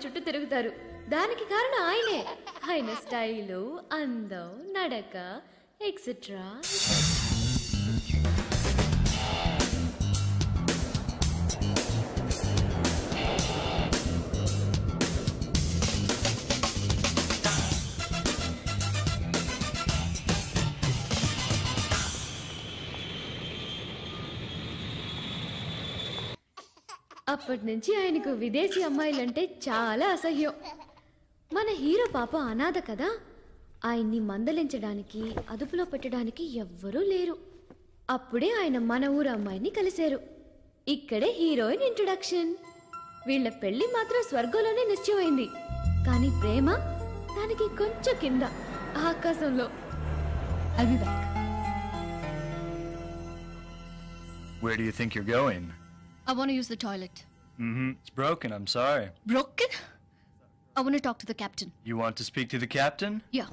చుట్టూ తిరుగుతారు. దానికి కారణం ఆయనే. ఆయన స్టైలు, అందం, నడక ఎక్సెట్రా. అప్పటి నుంచి ఆయనకు విదేశీ అమ్మాయిలంటే చాలా అసహ్యం. మన హీరో పాప అనాథ కదా, ఆయన్ని మందలించడానికి అదుపులో పెట్టడానికి ఎవ్వరూ లేరు. అప్పుడే ఆయన మన ఊరు అమ్మాయిని కలిశారు. ఇక్కడే హీరోయిన్ ఇంట్రొడక్షన్. వీళ్ళ పెళ్లి మాత్రం స్వర్గంలోనే నిశ్చయమైంది. కానీ ప్రేమ దానికి కొంచెం కింద ఆకాశంలో. I'll be back. Where do you think you're going? I want to use the toilet. It's broken, I'm sorry. Broken? I want to talk to the captain. You want to speak to the captain? Yeah.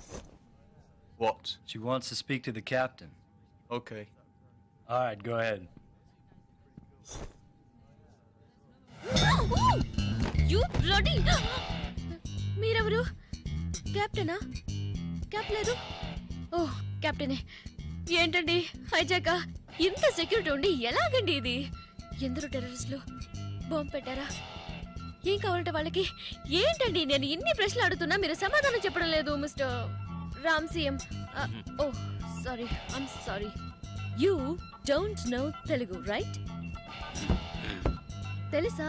What? She wants to speak to the captain. Okay. All right, go ahead. You bloody! మీరెవరు? కెప్టెనా? Cap లేదు. ఓహ్, కెప్టెనే. ఏంటండి హైజాక? ఇంత security ఉండి ఎలాగండి ఇది? ఎందరో టెర్రరిస్టులు bomb పెట్టారా? ఏం కావాలంటే వాళ్ళకి? ఏంటండి నేను ఇన్ని ప్రశ్నలు అడుగుతున్నా మీరు సమాధానం చెప్పడం లేదు mister Ram CM. Oh sorry, I'm sorry. You don't know Telugu right? తెలుసా?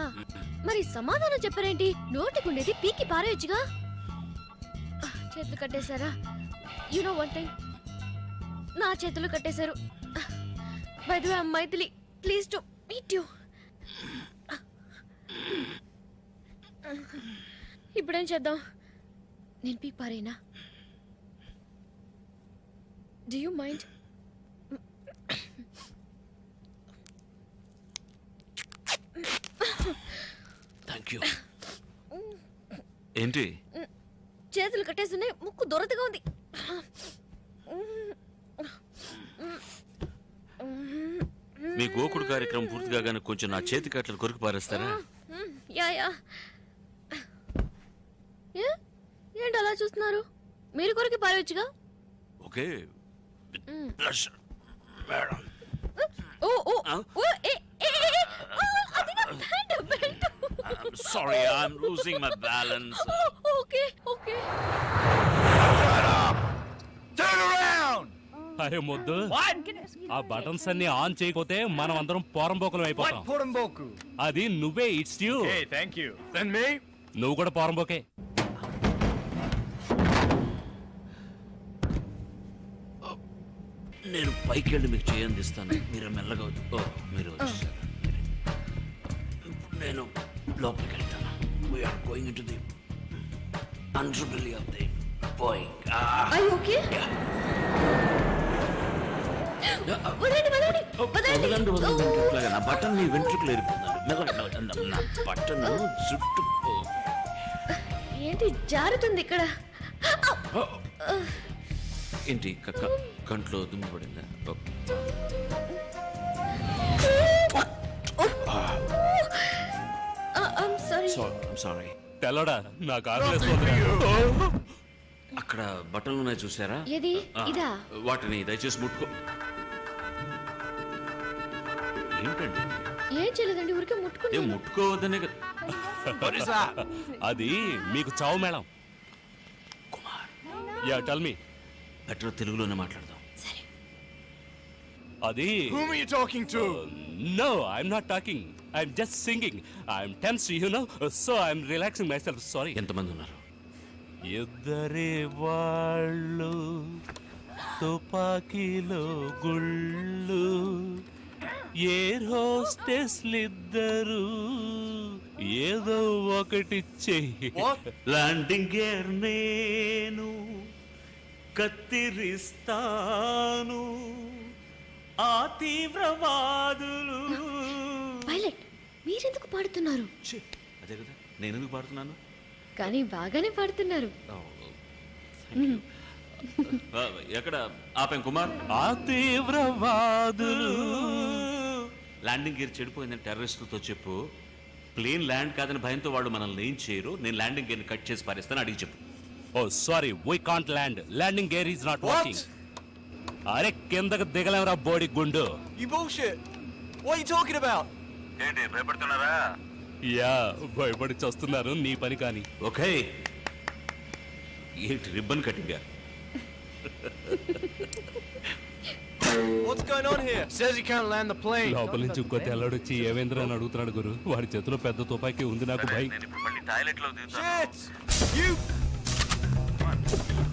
మరి సమాధానం చెప్పారేంటి? నోటికుండేది పీకి పారేయచ్చుగా. చేతులు కట్టేశారా? యు నో వన్ థింగ్, నా చేతులు కట్టేశారు. By the way I'm Maithili, please to meet you. ఇప్పుడేం చేద్దాం? నేను పీక్ పారేనా? Do you mind? Thank you. ఏంటి చేతులు కట్టేస్తున్నాయి, ముక్కు దొరతగా ఉంది. మీ గోకుడు కార్యక్రమం పూర్తి కాగానే కొంచెం నా చేతి కట్టలు కొరికి పారేస్తారా? ఏంటి అలా చూస్తున్నారు? మీరు కొరికి పారేయచ్చుగా. Okay. Sorry, I'm losing my balance. Okay okay. అరే ముద్దు, ఆ బటన్స్ అన్ని ఆన్ చేయకపోతే మనం అందరం పోరంబోకులం అయిపోతాం. అది నువ్వే. It's you. నువ్వు కూడా పోరంబోకే. నేను పైకి వెళ్ళి మీకు చేయందిస్తాను, మీరు మెల్లగా మీరు వచ్చేసారు. నేను లోపలికి వెళ్తాను. We are going into the underbelly of the Boeing. Are you okay? నా బటన్ నీ వెంట్రుకలు ఎరుకున్నాను. నా బటన్ చుట్టూ ఏంటి జారుతుంది ఇక్కడ? ఏంటి కంట్లో దుమ్ము పడిందా? సారీ. తెల్లడా నాకు అక్కడ బట్టలు ఉన్నాయి చూసారా? ఏది? ఇదా? వాటిని దయచేసి ముట్టుకో. ఏంటండి? ఏం చేయలేదండి, ఊరికే ముట్టుకుని. ముట్టుకోవద్దనే కదా. అది మీకు చావు madam. Kumar, yeah tell me. Better తెలుగులోనే మాట్లాడదాం. సరే. అది Whom are you talking to? No, I'm not talking. I'm just singing. I'm tense, you know, so I'm relaxing myself. Sorry. ఎంతమంది ఉన్నారు? ఇద్దరే వాళ్ళు, తుపాకీలో గుళ్ళు, ఎయిర్ హోస్టెస్లిద్దరు, ఏదో ఒకటి చెయ్యి. ల్యాండింగ్ గేర్ నేను కత్తిరిస్తాను, ఆ తీవ్రవాదులు. పైలట్, మీరెందుకు పాడుతున్నారు? అదే కదా, నేను ఎందుకు పాడుతున్నాను? కానీ బాగానే పాడుతున్నారు. ఎక్కడ ఆపాం కుమార్? ఆ తీవ్రవాదులు. ల్యాండింగ్ గేర్ చెడిపోయిందని టెర్రరిస్టులతో చెప్పు. ప్లేన్ ల్యాండ్ కాదని భయంతో వాళ్ళు మనల్ని ఏం చేయరు. నేను ల్యాండింగ్ గేర్ కట్ చేసి పారేస్తాను, అడిగి చెప్పు. Oh sorry, we can't land. Landing gear is not working. అరే కిందకు దిగలేమరా బోడి గుండు. You bullshit. What are you talking about? ఏంటి భయపడుతున్నారా? యా, భయపడి చస్తున్నారు. నీ పని కానీ. ఓకే, ఏంటి ribbon కటింగా? What's going on here? Says you can't land the plane. లోపల నుంచి ఇంకో తెల్లడొచ్చి ఏవేంద్ర అని అడుగుతున్నాడు గురు. వాడి చేతిలో పెద్ద తుపాకీ ఉంది. నాకు భయం. నేను ఇప్పుడు మళ్ళీ టాయిలెట్ లో దిగుతాను. Shit! You!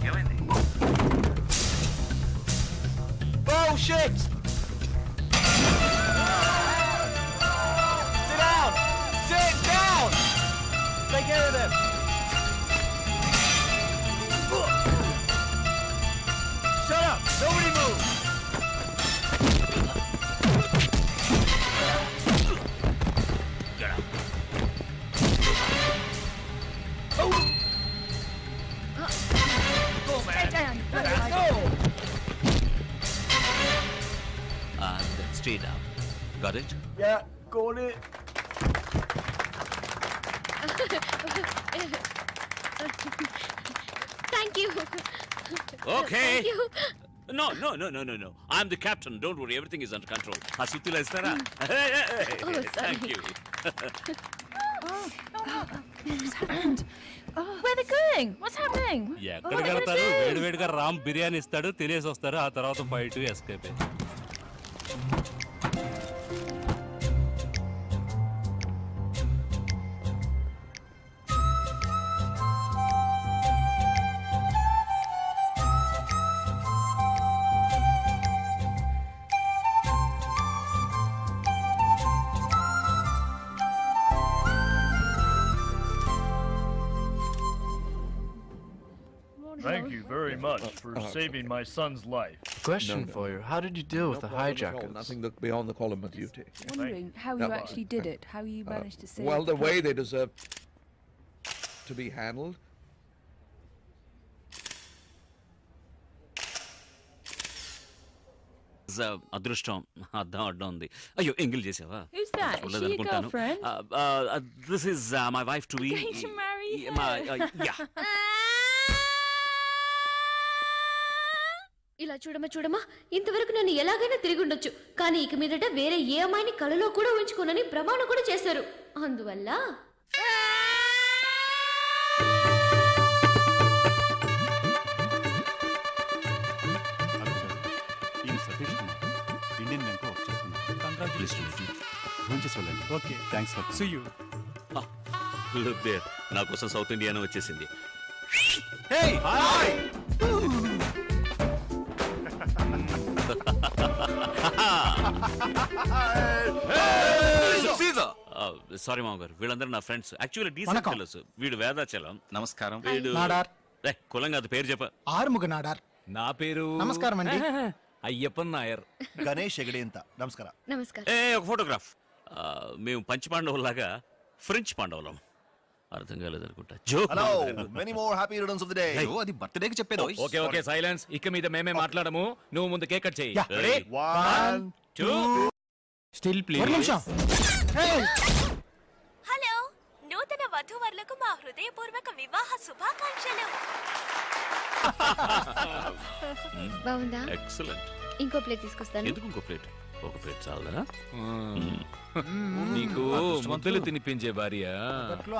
ఏమైంది? Bullshit! Sit down! Sit down! Take care of them! Shut up! Nobody move! Straight out. Got it? Yeah, got it. Thank you. Okay. No. I'm the captain. Don't worry. Everything is under control. Asutila istara. Thank you. Where are they going? What's happening? ఎక్కడికి వెళ్తారు? వేడివేడిగా రామ్ బిర్యానీ ఇస్తాడు, తినేసి వస్తారు. ఆ తర్వాత బయట escape. Thank you very much for saving my son's life. Question for you. How did you deal with the hijackers? Nothing looked beyond the column of duty. Wondering how you actually did it, how you managed to save. Well, the way they deserve to be handled. అదృష్టం అడ్డం ఉంది. అయ్యో, ఎంగిల్ చేసావా? Who's that? Is she your girlfriend? This is my wife to be. Going to marry her? Yeah. ఇలా చూడమా, ఇంతవరకు నన్ను ఎలాగైనా తిరిగి ఉండొచ్చు, కానీ ఇక మీదట వేరే ఏ అమ్మాయిని కళలో కూడా ఉంచుకోనని ప్రమాణం కూడా చేశారు. అందువల్ల Okay, thanks for see you. Look there, నా కోసం సౌత్ ఇండియానే వచ్చేసింది. Hey! Hi! సారీ మామగారు, వీళ్ళందరూ నా ఫ్రెండ్స్. Actually decent fellows. వీడు వేదాచలం. నమస్కారం. వీడు నాడార్. కులం కాదు, పేరు చెప్ప. ఆరుముగ నాడార్. నా పేరు నమస్కారం అండి. అయ్యప్పన్ నాయర్. గణేష్ ఎగడేంత. నమస్కారం. ఒక ఫోటోగ్రాఫ్. మేము పంచ పాండవులాగా ఫ్రెంచ్ పాండవులం. అర్థం కాలేదనుకుంటా. Hello, many more happy returns of the day. అది బర్త్డే కి చెప్పేది. Okay okay, silence. ఇక మీద మేమే మాట్లాడము. నువ్వు ముందు కేక్ కట్ చేయి. 1 2 స్టిల్ ప్లీజ్. ఒక నిమిషం. హలో, నూతన వధూవరులకు మా హృదయపూర్వక వివాహ శుభాకాంక్షలు. బాగుందా? ఎక్సలెంట్. ఇంకో ప్లేట్ తీసుకొస్తాను. ఎందుకు ఇంకో ప్లేట్? ఒక ప్లేట్ చాలదా? నీకు ముద్దలు తినిపించే భార్య.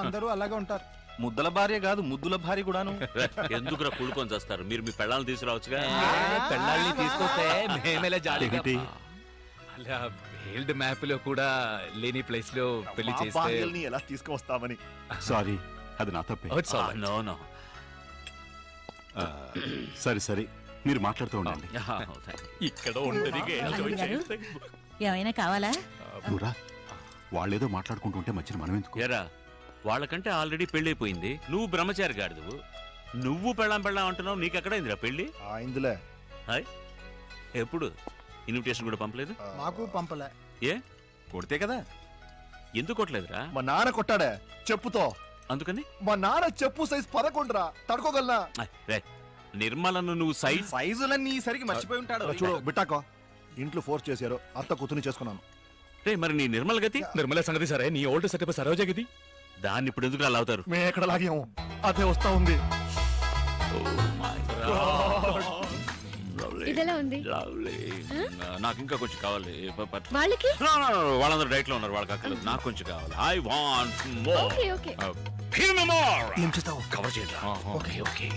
అందరూ అలాగే ఉంటారు. ముద్దల భార్య కాదు, ముద్దుల భార్య కూడాను. ఎందుకురా కుళ్ళుకొని చేస్తారు? మీరు మీ పెళ్ళాలను తీసుకురావచ్చుగా. పెళ్ళాల్ని తీసుకొస్తే మేమేలా జాలి. అలా హెల్డ్ మ్యాప్ లో కూడా లేని ప్లేస్ లో పెళ్లి చేస్తే ఎలా తీసుకువస్తామని. సారీ, అది నా తప్పే. నో. సరే, మీరు మాట్లాడుతూ ఉండండి. ఇక్కడ ఒంటరిగా ఎంజాయ్ చేస్తే ఏమైనా కావాలా? నువ్వురా, వాళ్ళేదో మాట్లాడుకుంటుంటే మధ్యన మనం ఎందుకు? ఎరా, వాళ్ళకంటే ఆల్రెడీ పెళ్ళైపోయింది. నువ్వు బ్రహ్మచారి గాడిదు. నువ్వు పెళ్ళాం అంటున్నావు. నీకెక్కడ అయిందిరా పెళ్ళి? ఇందులే. హాయ్, ఎప్పుడు? ఇన్విటేషన్ కూడా పంపలేదు? మాకు పంపలే. ఏ, కొడితే కదా. ఎందుకు కొట్టలేదురా? మా నాన్న కొట్టాడే చెప్పుతో. అందుకని మా నాన్న చెప్పు సైజ్ 11 రా, తడుకోగలనా? నిర్మలను నువ్వు సైజులన్నీ సరికి మర్చిపోయి ఉంటాడు. చూడు బిట్టాకో, ఇంట్లో ఫోర్స్ చేశారు, అత్త కూతుని చేసుకున్నాను. రే మరి నీ నిర్మల గతి? నిర్మల సంగతి సరే, నీ ఓల్డ్ సెటప్ సరోజ గతి. దాన్ని ఇప్పుడు ఎందుకు అలా అవుతారు? మేము ఎక్కడ లాగాము, అదే వస్తా ఉంది. ఇదెలా ఉంది? నాకు ఇంకా కొంచెం కావాలి. వాళ్ళకి వాళ్ళందరూ డైట్ లో ఉన్నారు, వాళ్ళకి అక్కర్లేదు, నాకు కొంచెం కావాలి. I want more. Okay okay give me more. ఏం చేస్తావు? కవర్ చేయండి. Okay okay.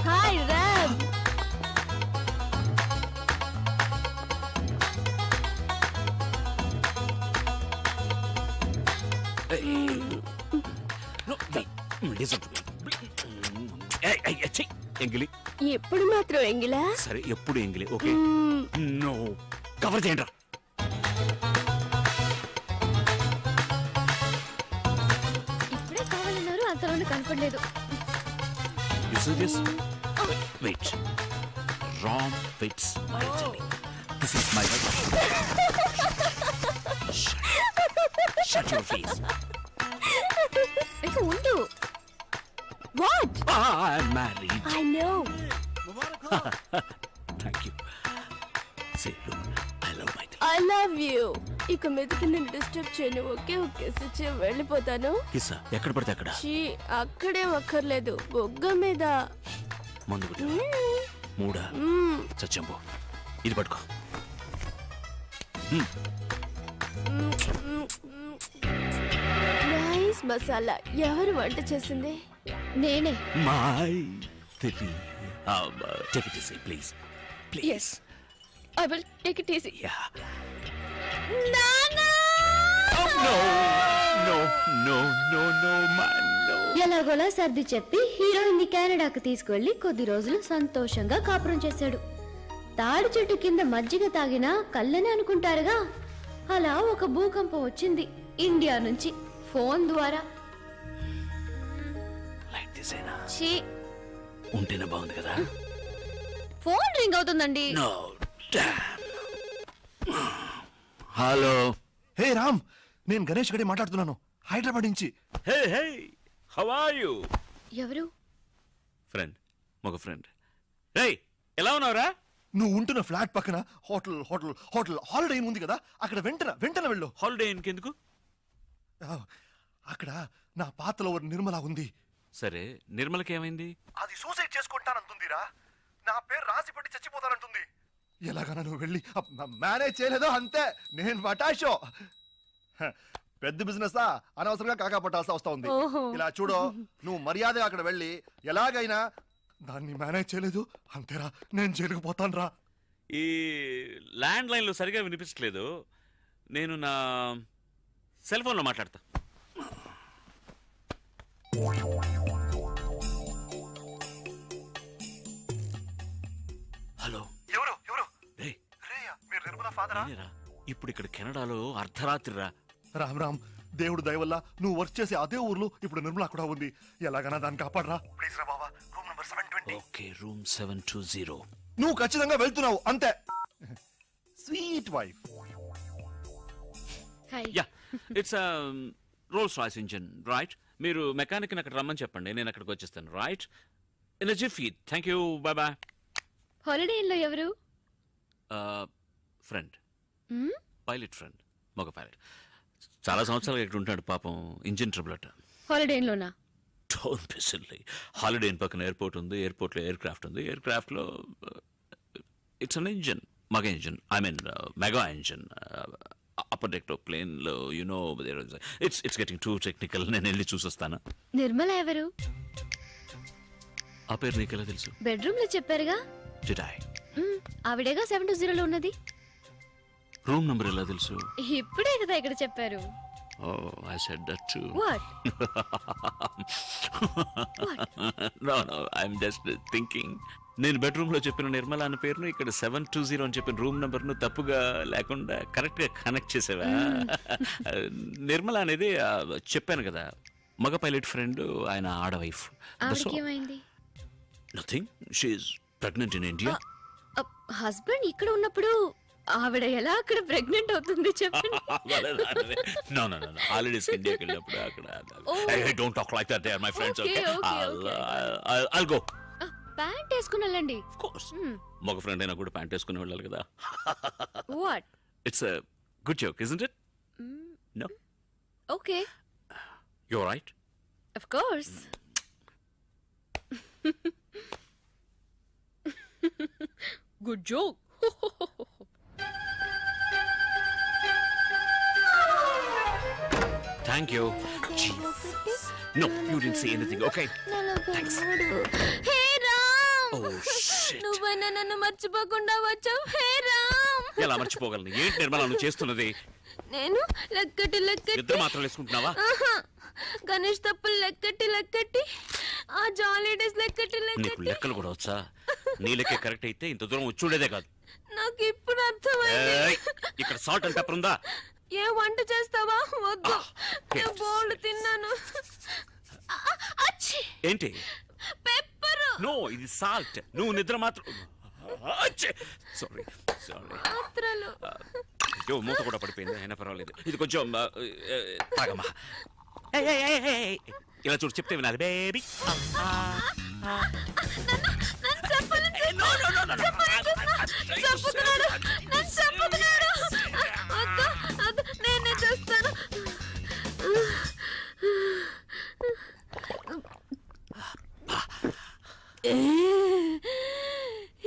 హాయ్ రామ్. ఎంగిలి ఎప్పుడు మాత్రం ఎంగిలా? సరే ఎప్పుడు ఎంగిలి. ఓకే నో కవర్ చేయండి. ఇప్పుడే కావాలన్నారు, అంతలోనే కనపడలేదు. Wait. Rom fits my jelly. This is my Shut your face. ఇక ఉండు. What? I'm married. I know. Thank you. Say, look, I love my jelly. I love you. ఇక మీదకి నేను డిస్టర్బ్ చేయను. ఓకే ఓకే సిచ్చి వెళ్ళిపోతాను. కిస్సా ఎక్కడ పడితే అక్కడ. అక్కడే అక్కర్లేదు, బొగ్గ మీద. మందు మూడా చచ్చంబో. ఇది పట్టుకో. నైస్ మసాలా. ఎవరు వంట చేసింది? నేనే. My తిటి. Take it easy, please. Please. Yes. I will take it easy. Yeah. Nana! No, no, no, no, no, man, no. ఎలాగోలా సర్ది చెప్పి హీరోయిన్ ని కెనడాకు తీసుకువెళ్లి కొద్ది రోజులు సంతోషంగా కాపురం చేశాడు. తాడి చెట్టు కింద మజ్జిగ తాగినా కళ్ళని అనుకుంటారుగా, అలా ఒక భూకంపం వచ్చింది ఇండియా నుంచి ఫోన్ ద్వారా. లైక్ దిస్ ఏనా? ఉంటేనే బాగుంది కదా. ఫోన్ రింగ్ అవుతుందండి. No, damn. Hello. Hey Ram, నేను గణేష్ గడి మాట్లాడుతున్నాను, హైదరాబాద్ నుంచి. Hey hey, how are you? ఎవరు? ఫ్రెండ్, మగ ఫ్రెండ్. రేయ్, ఎలా ఉన్నావురా? నువ్వు ఉంటున్న ఫ్లాట్ పక్కన hotel hotel hotel holiday inn ఉంది కదా, అక్కడ వెంటనే వెళ్ళు. హాలిడే ఇన్ కెందుకు? అక్కడ నా పాతలో నిర్మల ఉంది. సరే, నిర్మలకి ఏమైంది? అది సూసైడ్ చేసుకుంటానంటుందిరా. నా పేరు రాసి పెట్టి చచ్చిపోతానంటుంది. ఎలాగైనా నువ్వు వెళ్ళి మేనేజ్ చేయలేదో అంతే, నేను మటాషో. పెద్ద బిజినెస్ అనవసరంగా కాకా పట్టాల్సి వస్తా ఉంది. ఇలా చూడు, నువ్వు మర్యాదగా అక్కడ వెళ్ళి ఎలాగైనా దాన్ని మేనేజ్ చేయలేదు అంతేరా, నేను జరుగుపోతాను రా. ఈ ల్యాండ్ లైన్ లో సరిగా వినిపించట్లేదు, నేను నా సెల్ ఫోన్ లో మాట్లాడతా. హలో. ఎవరు ఎవరు? మీరు నిర్మల ఫాదరా? ఇప్పుడు ఇక్కడ కెనడాలో అర్ధరాత్రి రా. రామ్ రామ్, దేవుడు దయ వల్ల నువ్వు వర్క్ చేసే అదే ఊర్లో ఇప్పుడు నిర్మల కూడా ఉంది. ఎలాగైనా దాన్ని కాపాడరా ప్లీజ్ రా బాబా. Room number 720. Okay, room 720. నువ్వు ఖచ్చితంగా వెళ్తున్నావు అంతే. Sweet wife. Yeah, it's Rolls Royce engine, right? మీరు మెకానిక్ అక్కడ రమ్మని చెప్పండి, నేను అక్కడికి వచ్చేస్తాను, right? In jiffy. Thank you, bye bye. Holiday లో ఎవరు? ఫ్రెండ్, పైలట్ ఫ్రెండ్, మగ పైలట్. చాలా సంవత్సరాలు ఇక్కడ ఉంటాడు పాపం, ఇంజిన్ ట్రబుల్ అట. హాలిడే లోనా? Don't be silly. హాలిడే పక్కన ఎయిర్పోర్ట్ ఉంది, ఎయిర్పోర్ట్ లో ఎయిర్ క్రాఫ్ట్ ఉంది, ఎయిర్ క్రాఫ్ట్ లో ఇట్స్ అన్ ఇంజిన్, మగ engine, I mean mega engine. Upper deck plane లో you know it's getting too technical. నేను వెళ్ళి చూసొస్తాను. నిర్మల ఎవరు? ఆ పేరు నీకెలా తెలుసు? బెడ్రూమ్ లో చెప్పారుగా. Did I? ఆవిడేగా 720 లో ఉన్నది. రూమ్ నంబర్ ఎలా తెలుసు? ఇప్పుడే కదా ఇక్కడ చెప్పారు. Oh, I said that too. What? No, I'm just thinking. నేను బెడ్రూమ్ లో చెప్పిన నిర్మల అనే పేరును ఇక్కడ 720 అని చెప్పిన రూమ్ నంబర్ ను తప్పుగా లేకుండా కరెక్ట్ గా కనెక్ట్ చేసేవా? నిర్మల అనేది చెప్పాను కదా, మగ పైలట్ ఫ్రెండ్, ఆయన ఆడ wife. Nothing, she is pregnant in India. Husband ఇక్కడ ఉన్నప్పుడు ఆవిడ ఎలా అక్కడ ప్రెగ్నెంట్ అవుతుంది చెప్పండి? No, హాలిడేస్ ఇండియాకి వెళ్ళినప్పుడు అక్కడ. Hey, don't talk like that, they are my friends, okay? I'll go. Pant వేసుకుని వెళ్ళండి. మగ ఫ్రెండ్ అయినా కూడా ప్యాంట్ వేసుకుని వెళ్ళాలి కదా. What? It's a good joke, isn't it? No? Okay. You're right. Of course. Good joke. Thank you. Jesus. No, you didn't say anything. Okay. Thanks. Hey Ram. Oh shit. నువ్వైనా నన్ను మర్చిపోకుండా వచ్చావు. Hey Ram. ఎలా మర్చిపోగలను? ఏంటి నిర్మల నువ్వు చేస్తున్నది? నేను లెక్కటి ఇద్దరు మాత్రం వేసుకుంటున్నావా? గణేష్ తప్పులు లెక్కటి ఆ జాలీ డేస్ లెక్కటి నీకు లెక్కలు కూడా వచ్చా? నీ లెక్క కరెక్ట్ అయితే ఇంత దూరం వచ్చుండేదే కాదు. నాకు ఇప్పుడు అర్థమైంది. ఇక్కడ సాల్ట్ అండ్ పెప్పర్ ఉందా? ఏ వంట చేస్తావా? వద్దు, నేను బోల్డ్ తిన్నాను. ఏంటి పెప్పర్? నో, ఇది సాల్ట్. నువ్వు నిద్ర మాత్రం. సారీ మాత్రలు. అయ్యో, మూత కూడా పడిపోయింది. అయినా పర్వాలేదు. ఇది కొంచెం తాగమ్మా. ఇలా చూడు, చెప్తే వినాలి బేబీ. నేనే చేస్తాను.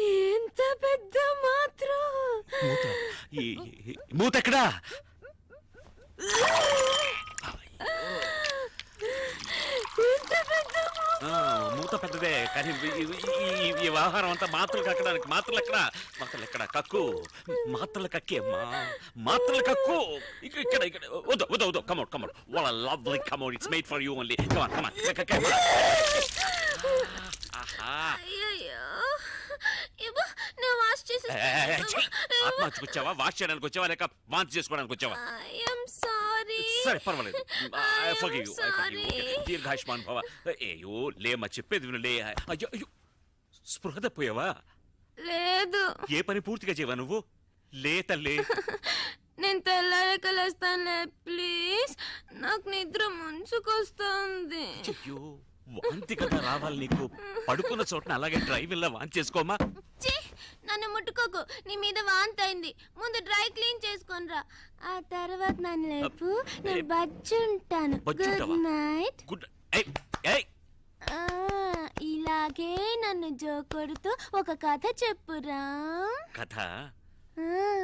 ఎంత పెద్ద మాత్రం. మూత ఎక్కడా? మూత పెద్దదే, కానీ ఈ వ్యవహారం అంతా మాత్రలు కక్కడానికి. మాత్రలు ఎక్కడ కక్కు. మాత్రలు కక్కే మాత్రలు కక్కు. ఇక్కడ వద్దు come out. What a lovely commode. It's made for you only. Come on. ఆత్మహత్యకు వచ్చావా, వాష్ చేయడానికి వచ్చావా, లేక వాంతి చేసుకోవడానికి వచ్చావా? సరే పర్వాలేదు. దీర్ఘాయుష్మాన్ భవ. అయ్యో లేమ్మా, చెప్పేది విను. లే. అయ్యో స్పృహ తప్పోయావా? లేదు. ఏ పని పూర్తిగా చేయవా నువ్వు? లే తల్లి. నేను తెల్లారక లేస్తానులే ప్లీజ్. నాకు నిద్ర ముంచుకొస్తుంది. అయ్యో వాంతి కదా రావాలి నీకు. పడుకున్న చోటన అలాగే డ్రైవింగ్ లా వాంతి చేసుకోమా? నన్ను ముట్టుకోకు, నీ మీద వాంతి అయింది. ముందు డ్రై క్లీన్ చేసుకొనిరా, ఆ తర్వాత నన్ను లేపు. నేను బజ్జుంటాను. Good night. ఇలాగే నన్ను జోకొడుతూ ఒక కథ చెప్పురా. కథ?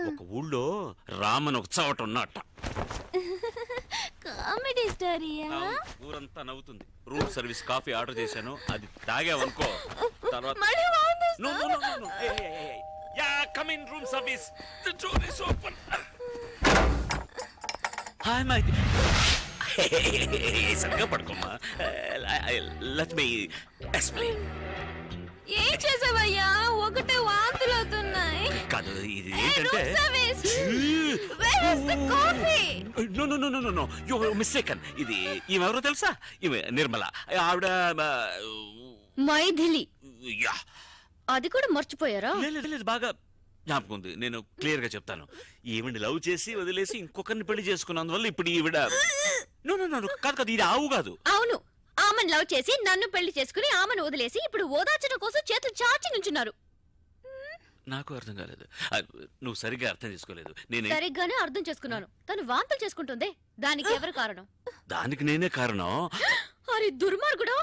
ఒక ఊళ్ళో రామన్ ఒక చోట ఉన్నట్ట. కామెడీ స్టోరీయా? ఊరంతా నవ్వుతుంది. రూమ్ సర్వీస్ కాఫీ ఆర్డర్ చేశాను, అది తాగావనుకో తర్వాత. Come in, room service. The door is open. Hi, my. సరిగ్గా పడుకోమ్మా. Let me explain. ఏం చేసావయ్యా? ఒకటే వాంతులు అవుతున్నాయి. కాదు, ఇది ఏంటంటే నో యు మిస్టేకన్. ఇది ఈమెవరో తెలుసా? ఈమె నిర్మల. ఆవిడ మైథిలి. అది కూడా మర్చిపోయారా? లేదు, బాగా జ్ఞాపకం ఉంది. నేను క్లియర్ గా చెప్తాను. ఈవిడ లవ్ చేసి వదిలేసి ఇంకొకరిని పెళ్లి చేసుకున్నందువల్ల ఇప్పుడు ఈవిడ. నో కాదు, ఇది ఆవు కాదు. అవును, ఆమెను లవ్ చేసి నన్ను పెళ్లి చేసుకుని ఆమెను వదిలేసి ఇప్పుడు ఓదార్చడం కోసం చేతులు చాచి నుంచున్నారు. నాకు అర్థం కాలేదు. నువ్వు సరిగ్గా అర్థం చేసుకోలేదు. నేను సరిగ్గానే అర్థం చేసుకున్నాను. తను వాంతులు చేసుకుంటుంది. దానికి ఎవరు కారణం? దానికి నేనే కారణం. అరే దుర్మార్గుడా,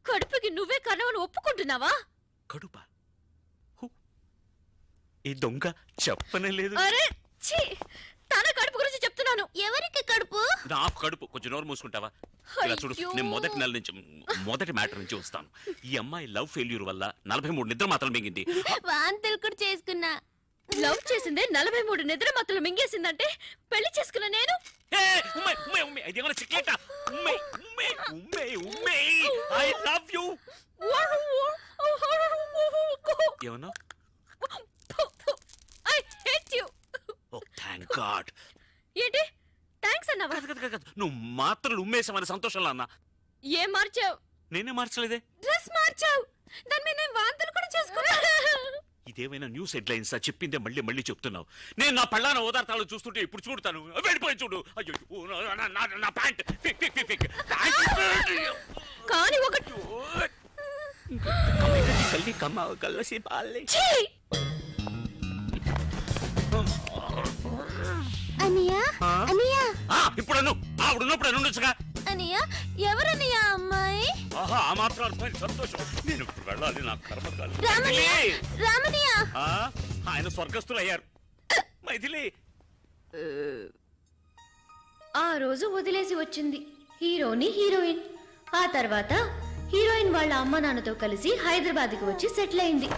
కడుపుకి నువ్వే కారణం అని ఒప్పుకుంటున్నావా? కడుపా? ఈ దొంగ చెప్పనే లేదు. అరే ఛీ, తన కడుపు గురించి చెప్తున్నాను. ఎవరికి కడుపు? నాకు కడుపు. కొంచెం నోరు మూసుకుంటావా? ఇలా చూడు, నేను మొదటి మ్యాటర్ నుంచి వస్తాను. ఈ అమ్మాయి లవ్ ఫెయిల్యూర్ వల్ల 43 నిద్ర మాత్రం మింగింది. వాంతులు కూడా చేసుకున్నా. లవ్ చేసిందే 43 నిద్ర మాత్రం మింగేసిందంటే పెళ్లి చేసుకున్నా నేను. I love you. ఏమన్నా? I hate you. Oh thank God. ఏంటి థాంక్స్ అన్నావా? నువ్వు మాత్రలు ఉమ్మేసామని సంతోషంలో అన్నా. ఏం మార్చావు? నేనే మార్చలేదే. డ్రెస్ మార్చావు. దాని మీద నేను వాంతులు కూడా చేసుకున్నా. ఇదేమైనా న్యూస్ హెడ్లైన్స్ చెప్పిందే మళ్ళీ చెప్తున్నావు. నేను నా పళ్ళాన ఓదార్తాలు చూస్తుంటే ఇప్పుడు చూడతాను. వెళ్ళిపోయి చూడు. అయ్యో నా ప్యాంట్ కానీ ఒకటి కల్లి కమ్మ కలసి పాలి అనియా అనియా ఇప్పుడు ఆవిడున్నప్పుడు ఉండొచ్చుగా అనియా ఎవరనియా అమ్మాయి ఆహా ఆ మాత్రం అర్థమైంది సంతోషం నేను ఇప్పుడు వెళ్ళాలి నా కర్మ కాదు రామనియా ఆయన స్వర్గస్థులు అయ్యారు మైథిలి ఆ రోజు వదిలేసి వచ్చింది హీరోని హీరోయిన్. ఆ తర్వాత హీరోయిన్ వాళ్ళ అమ్మ నాన్నతో కలిసి హైదరాబాద్కి వచ్చి సెటిల్ అయింది.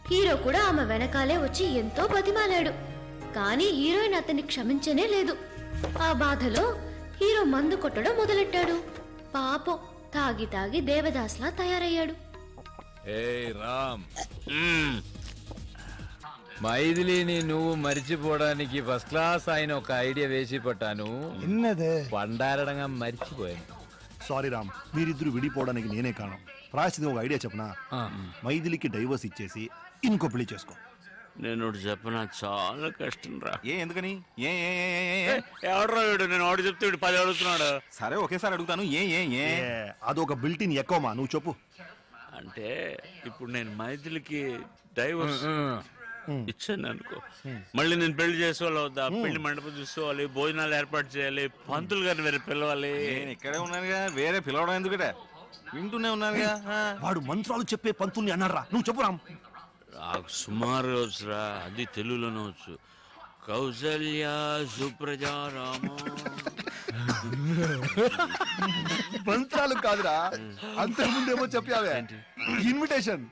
హీరో కూడా ఆమె వెనకాలే వచ్చి ఎంతో బతిమాలాడు. కానీ హీరోయిన్ అతన్ని క్షమించనే లేదు. ఆ బాధలో హీరో మందు కొట్టడం మొదలెట్టాడు. పాపం తాగి తాగి దేవదాస్లా తయారయ్యాడు. రామ్, మైథిలిని నువ్వు మర్చిపోవడానికి ఫస్ట్ క్లాస్ ఆయన ఒక ఐడియా వేసి పట్టాను. పండారడంగా మర్చిపోయాను. సారీ రామ్, మీరిద్దరు విడిపోవడానికి నేనే కారణం. ప్రాయశ్చితం ఒక ఐడియా చెప్పనా? మైథిలికి డైవర్స్ ఇచ్చేసి ఇంకో పెళ్లి చేసుకో. నేను చెప్పనా చాలా కష్టం రా. ఎందుకని? ఎవడరా వీడు? నేను ఆడు చెప్తే వీడు 10 అడుగుతున్నాడు. సరే ఒకేసారి అడుగుతాను. అదొక బిల్టిన్ ఎక్కువమా, నువ్వు చెప్పు. అంటే ఇప్పుడు నేను మైథిలికి డైవర్స్ ఇచ్చాను అనుకో, మళ్ళీ నేను పెళ్లి చేసుకోవాలి వద్దా? పెళ్లి మండపం చూసుకోవాలి, భోజనాలు ఏర్పాటు చేయాలి, పంతులు గారిని వేరే పిలవాలి. నేను ఇక్కడే ఉన్నానుగా, వేరే పిలవడం ఎందుకట? వింటూనే ఉన్నానుగా. వాడు మంత్రాలు చెప్పే పంతుల్ని అన్నారా? నువ్వు చెప్పు రామ్. నాకు సుమారు వచ్చురా, అది తెలుగులోనే వచ్చు. కౌసల్య సుప్రజా రామ. మంత్రాలు కాదురా, అంతకుముందేమో చెప్పావే ఇన్విటేషన్.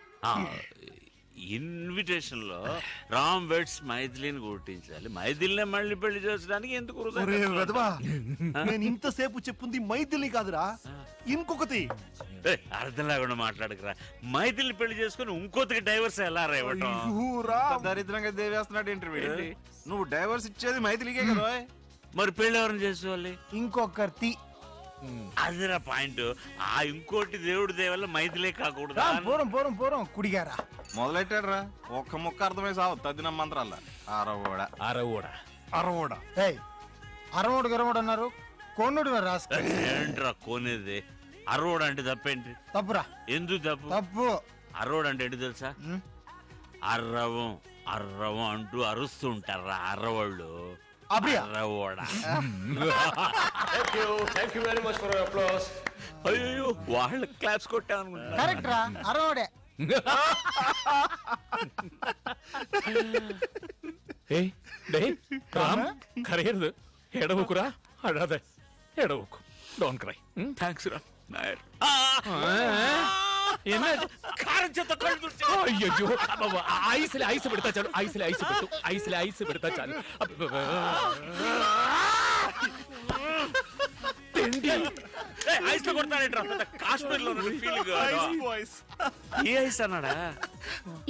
ఇన్విటేషన్ లో రామ్ వెడ్స్ మైథిలిని గుర్తించాలి. మైథిలిని మళ్ళీ పెళ్లి చేసడానికి ఎందుకు? నేను ఇంతసేపు చెప్పుంది మైథిలిని కాదురా, ఇంకొకటి. అర్థం లేకుండా మాట్లాడకరా. మైథిలిని పెళ్లి చేసుకుని ఇంకొకటికి డైవర్స్ ఎలా రేవటం? దరిద్రంగా దేవేస్తున్నాడు ఇంటర్వ్యూ. నువ్వు డైవర్స్ ఇచ్చేది మైథిలికే కదా, మరి పెళ్లి ఎవరిని చేసుకోవాలి? ఇంకొకటి. అదిరా పాయింట్. ఆ ఇంకోటి దేవుడి దేవల్ల మైథిలే కాకూడదు. పూరం కుడిగారా మొదలెట్టాడు రా. ఒక్క ముక్క అర్థమై సావు తద్దిన మంత్రాల. అరవోడ గరవోడు అన్నారు. కోనుడు ఏంట్రా కోనేది? అరవోడు అంటే తప్పేంటి? తప్పురా. ఎందుకు తప్పు? అరవోడు అంటే ఏంటి తెలుసా? అర్రవం అర్రవం అంటూ అరుస్తూ ఉంటారా అర్రవాళ్ళు. అయ్యో వాళ్ళ క్లాప్స్ కొట్టాను. కరయదు, ఎడవకురా. అడాదే ఎడవకు. Don't cry. థ్యాంక్స్ రా నాయర్. అయ్యో ఐస్ పెడతా చాలు. ఐస్ పెడతా చాలు.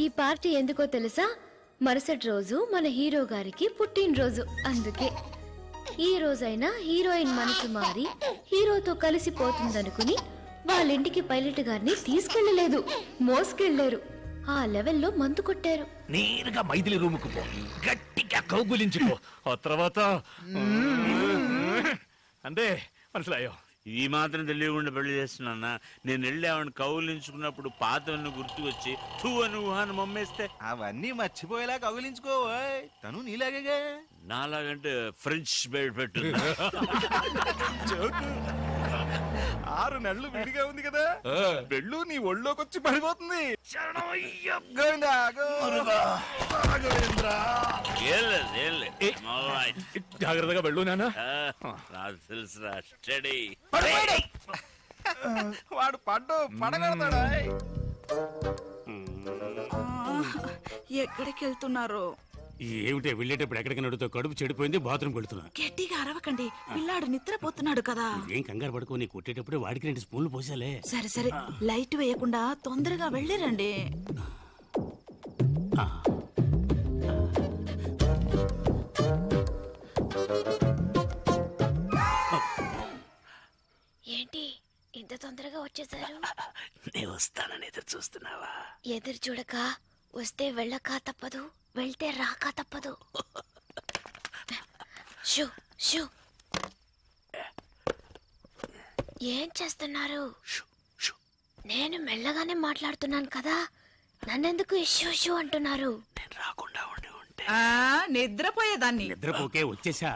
ఈ పార్టీ ఎందుకో తెలుసా? మరుసటి రోజు మన హీరో గారికి పుట్టినరోజు. అందుకే ఈ రోజైనా హీరోయిన్ మనసు మారి హీరోతో కలిసిపోతుందనుకుని వాళ్ళింటికి పైలట్ గారిని తీసుకెళ్లలేదు, మోసుకెళ్లారు. ఆ లెవెల్లో మందు కొట్టారు. నేరుగా మైథిలి రూముకు పో, గట్టిగా కౌగులించుకో. ఆ తర్వాత అంటే మనసులాయో ఈ మాత్రం తెలియకుండా పెళ్లి చేస్తున్నా. నేను వెళ్ళి ఆవిడ కౌలించుకున్నప్పుడు పాతవన్నీ గుర్తు వచ్చి నువ్వు మమ్మేస్తే అవన్నీ మర్చిపోయేలా కౌగిలించుకో. తను నీలాగే. నాలాగంటే ఫ్రెంచ్ బెడ్ పెట్టు. 6 నెలలు విడిగా ఉంది కదా, పెళ్ళు నీ ఒళ్ళోకి వచ్చి పడిపోతుంది. జాగ్రత్తగా వెళ్ళు నాన్న. నాకు తెలుసురా, స్టడీ. వాడు పడగడతాడా? ఎక్కడికి వెళ్తున్నారు? ఏమిటే వెళ్ళేటప్పుడు ఎక్కడికి నడుతో కడుపు చెడిపోయింది, బాత్రూమ్ వెళ్తున్నా. గట్టిగా అరవకండి, పిల్లాడు నిద్రపోతున్నాడు కదా. ఏం కంగారు పడుకో, నీ కొట్టేటప్పుడు వాడికి 2 స్పూన్లు పోసాలే. సరే లైట్ వేయకుండా తొందరగా వెళ్ళిరండి. ఏంటి ఇంత తొందరగా వచ్చేసారు? నేను వస్తానని ఎదురు చూస్తున్నావా? ఎదురు చూడక వస్తే వెళ్ళక తప్పదు, వెళ్తే రాక తప్పదు. Shoe shoe. ఏం చేస్తున్నారు? నేను మెల్లగానే మాట్లాడుతున్నాను కదా, నన్నెందుకు ఇష్యూ అంటున్నారు? నిద్రపోయేదాన్ని. నిద్రపోకే వచ్చేసా.